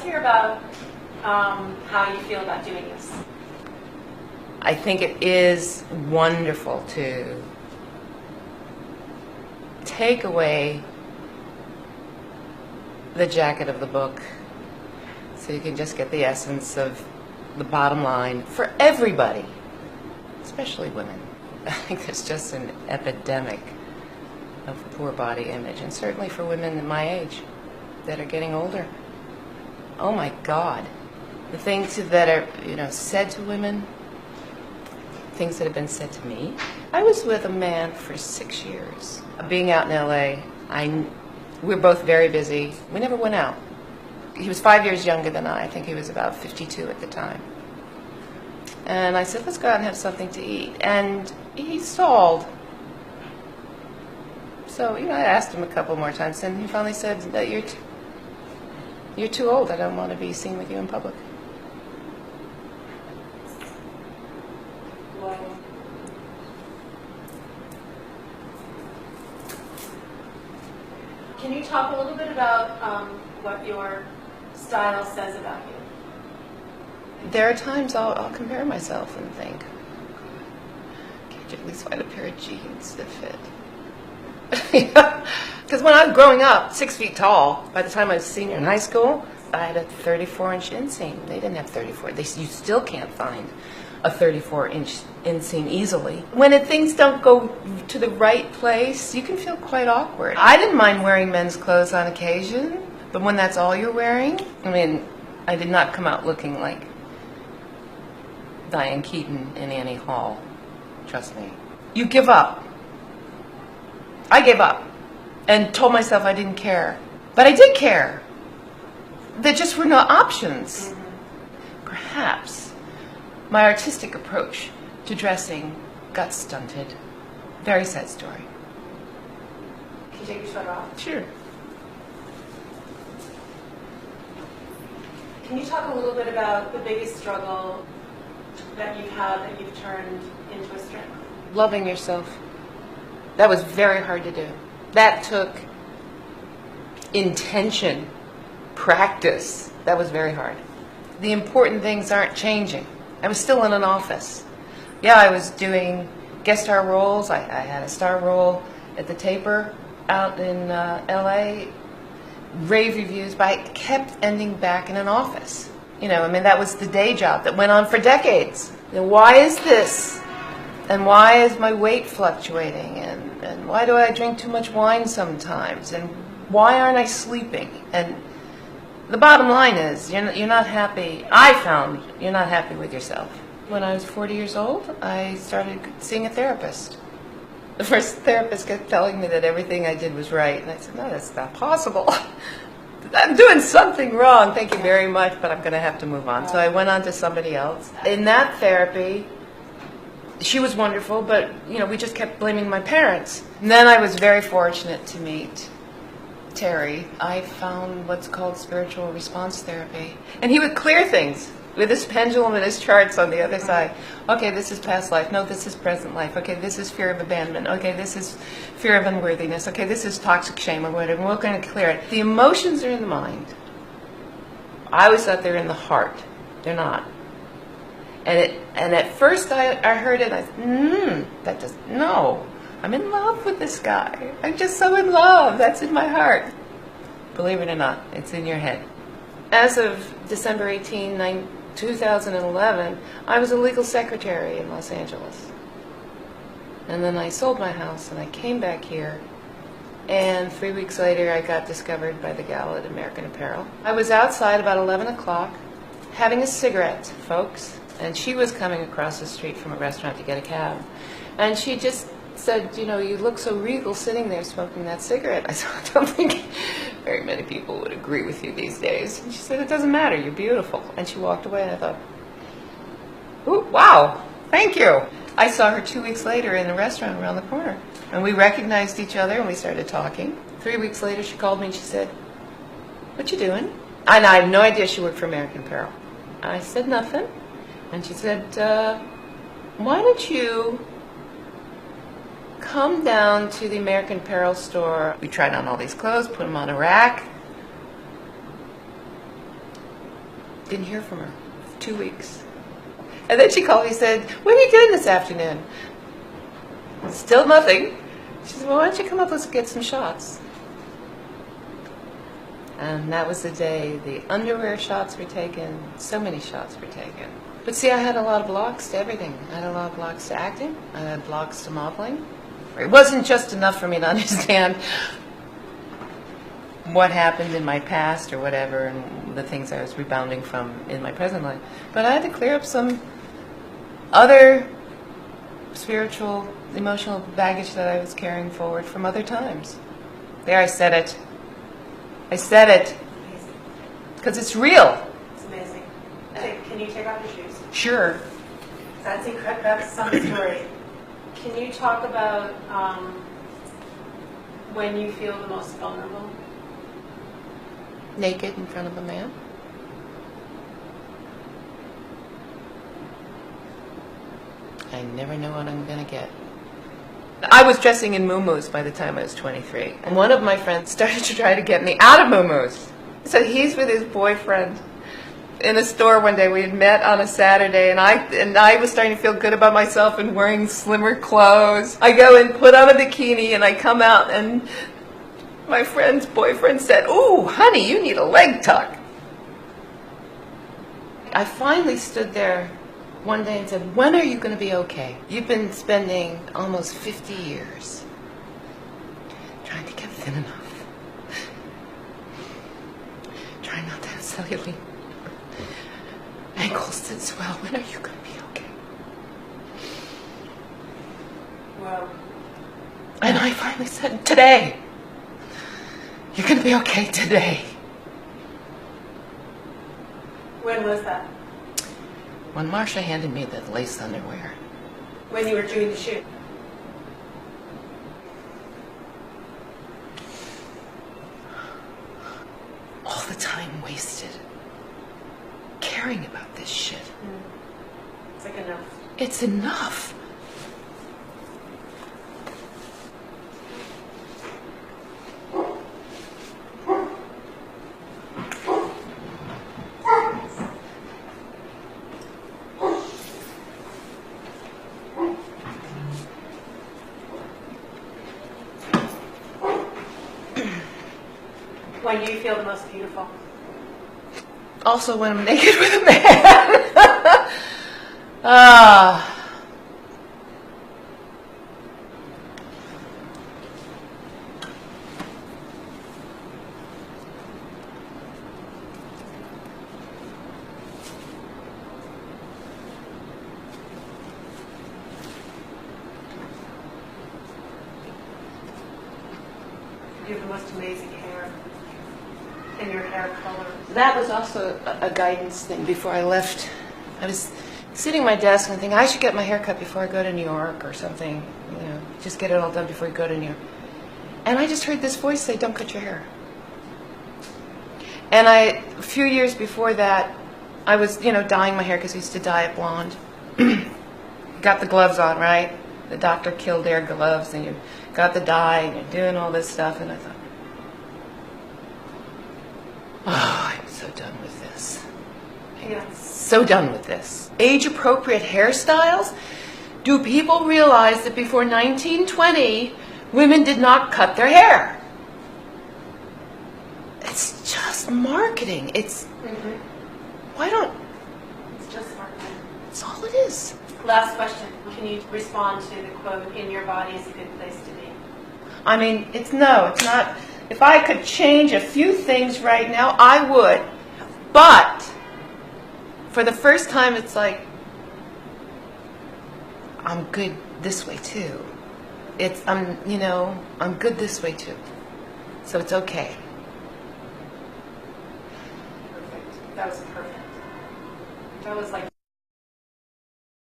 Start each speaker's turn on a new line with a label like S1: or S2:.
S1: hear about how you feel about doing this.
S2: I think it is wonderful to take away the jacket of the book so you can just get the essence of the bottom line for everybody, especially women. I think there's just an epidemic of poor body image, and certainly for women in my age that are getting older. Oh my God. The things that are, said to women, things that have been said to me. I was with a man for 6 years. Being out in LA, we were both very busy. We never went out. He was 5 years younger than I. I think he was about 52 at the time. And I said, let's go out and have something to eat. And he stalled. So, I asked him a couple more times, and he finally said that you're too old. I don't want to be seen with you in public.
S1: Can you talk a little bit about what your style says about you?
S2: There are times I'll compare myself and think, can't you at least find a pair of jeans that fit? Because when I was growing up, 6 feet tall, by the time I was a senior in high school, I had a 34-inch inseam. They didn't have 34. You still can't find a 34-inch inseam easily. When things don't go to the right place, you can feel quite awkward. I didn't mind wearing men's clothes on occasion, but when that's all you're wearing, I did not come out looking like Diane Keaton in Annie Hall. Trust me. You give up. I gave up and told myself I didn't care. But I did care. There just were no options. Mm-hmm. Perhaps my artistic approach to dressing got stunted. Very sad story.
S1: Can you take your shirt off?
S2: Sure.
S1: Can you talk a little bit about the biggest struggle that you've had that you've turned into a strength?
S2: Loving yourself. That was very hard to do. That took intention, practice. That was very hard. The important things aren't changing. I was still in an office. Yeah, I was doing guest star roles. I had a star role at the Taper out in LA. Rave reviews, but I kept ending back in an office. That was the day job that went on for decades. Why is this? And why is my weight fluctuating? And why do I drink too much wine sometimes? And why aren't I sleeping? And the bottom line is, you're not happy. I found you're not happy with yourself. When I was 40 years old, I started seeing a therapist. The first therapist kept telling me that everything I did was right. And I said, no, that's not possible. I'm doing something wrong. Thank you very much, but I'm going to have to move on. So I went on to somebody else. In that therapy, she was wonderful, but, we just kept blaming my parents. And then I was very fortunate to meet Terry. I found what's called spiritual response therapy. And he would clear things with his pendulum and his charts on the other side. Okay, this is past life. No, this is present life. Okay, this is fear of abandonment. Okay, this is fear of unworthiness. Okay, this is toxic shame or whatever. We're going to clear it. The emotions are in the mind. I always thought they're in the heart. They're not. And at first I heard it, I said, no. I'm in love with this guy. I'm just so in love. That's in my heart. Believe it or not, it's in your head. As of December 18, 2011, I was a legal secretary in Los Angeles. And then I sold my house and I came back here. And 3 weeks later, I got discovered by the gal at American Apparel. I was outside about 11 o'clock having a cigarette, folks. And she was coming across the street from a restaurant to get a cab. And she just said, you look so regal sitting there smoking that cigarette. I said, I don't think very many people would agree with you these days. And she said, it doesn't matter, you're beautiful. And she walked away and I thought, ooh, wow, thank you. I saw her 2 weeks later in a restaurant around the corner. And we recognized each other and we started talking. 3 weeks later she called me and she said, what you doing? And I had no idea she worked for American Apparel. I said nothing. And she said, why don't you come down to the American Apparel store. We tried on all these clothes, put them on a rack. Didn't hear from her for 2 weeks. And then she called me and said, "What are you doing this afternoon?" Still nothing. She said, "Well, why don't you come up, let's get some shots." And that was the day the underwear shots were taken, so many shots were taken. But see, I had a lot of blocks to everything. I had a lot of blocks to acting. I had blocks to modeling. It wasn't just enough for me to understand what happened in my past or whatever and the things I was rebounding from in my present life. But I had to clear up some other spiritual, emotional baggage that I was carrying forward from other times. There, I said it. I said it. Because it's real.
S1: It's amazing. Can you take off your shoes?
S2: Sure.
S1: That's incredible. That's some story. Can you talk about when you feel the most vulnerable?
S2: Naked in front of a man. I never know what I'm going to get. I was dressing in muumuus by the time I was 23. And one of my friends started to try to get me out of muumuus. So he's with his boyfriend in a store one day. We had met on a Saturday, and I was starting to feel good about myself and wearing slimmer clothes. I go and put on a bikini, and I come out, and my friend's boyfriend said, "Ooh, honey, you need a leg tuck." I finally stood there one day and said, "When are you going to be okay? You've been spending almost 50 years trying to get thin enough, trying not to have cellulite, ankles that swell. When are you going to be okay?"
S1: Well,
S2: And I finally said, "Today. You're going to be okay today."
S1: when was that?
S2: When Marsha handed me the lace underwear.
S1: When you were doing the shoot?
S2: All the time wasted caring about this shit.
S1: It's like enough.
S2: It's enough.
S1: When do you feel the most beautiful?
S2: Also when I'm naked with a man.
S1: You have the most amazing hair. And your hair color.
S2: That was also a guidance thing before I left. I was sitting at my desk and thinking, I should get my hair cut before I go to New York or something. You know, just get it all done before you go to New York. And I just heard this voice say, "Don't cut your hair." And a few years before that, I was, dyeing my hair because I used to dye it blonde. Got the gloves on, right? The doctor killed their gloves, and you got the dye, and you're doing all this stuff. And I thought, oh, I'm so done with this.
S1: Yeah.
S2: So done with this. Age-appropriate hairstyles? Do people realize that before 1920, women did not cut their hair? It's just marketing. Why don't...
S1: It's just marketing.
S2: That's all it is.
S1: Last question. Can you respond to the quote, "In your body is a good place to be"?
S2: I mean, it's not. If I could change a few things right now, I would. But for the first time, it's like, I'm good this way too. I'm good this way too. So it's okay.
S1: Perfect. That was perfect. That was like